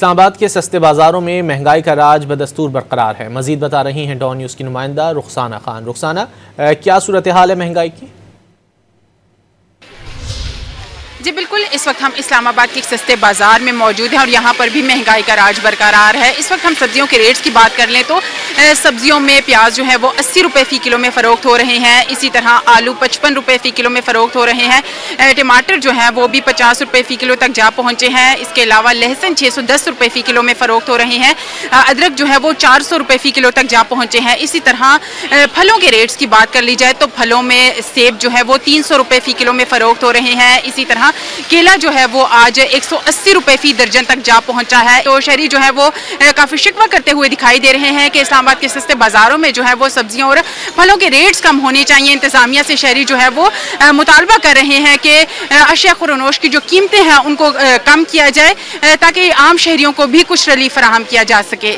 इस्लामाबाद के सस्ते बाजारों में महंगाई का राज बदस्तूर बरकरार है। मजीद बता रही हैं डॉन न्यूज़ की नुमाइंदा रुखसाना खान। रुखसाना, क्या सूरत हाल है महंगाई की? जी बिल्कुल, इस वक्त हम इस्लामाबाद के एक सस्ते बाजार में मौजूद हैं और यहाँ पर भी महंगाई का राज बरकरार है। इस वक्त हम सब्जियों के रेट्स की बात कर लें तो सब्जियों में प्याज जो है वो 80 रुपये फ़ी किलो में फ़रोख्त हो रहे हैं। इसी तरह आलू 55 रुपये फ़ी किलो में फ़रोख्त हो रहे हैं। टमाटर जो है वो भी 50 रुपये फ़ी किलो तक जा पहुँचे हैं। इसके अलावा लहसुन 610 रुपये फ़ी किलो में फ़रोख्त हो रहे हैं। अदरक जो है वो 400 रुपये फ़ी किलो तक जा पहुँचे हैं। इसी तरह फलों के रेट्स की बात कर ली जाए तो फलों में सेब जो है वो 300 रुपये फ़ी किलो में फ़रोख्त हो रहे हैं। इसी तरह केला जो है वो आज 180 रुपये फ़ी दर्जन तक जा पहुंचा है। तो शहरी जो है वो काफ़ी शिकवा करते हुए दिखाई दे रहे हैं कि इस्लामाबाद के सस्ते बाजारों में जो है वो सब्जियों और फलों के रेट्स कम होने चाहिए। इंतजामिया से शहरी जो है वो मुतालबा कर रहे हैं कि अशिया खुरनोश की जो कीमतें हैं उनको कम किया जाए ताकि आम शहरियों को भी कुछ रिलीफ फराहम किया जा सके।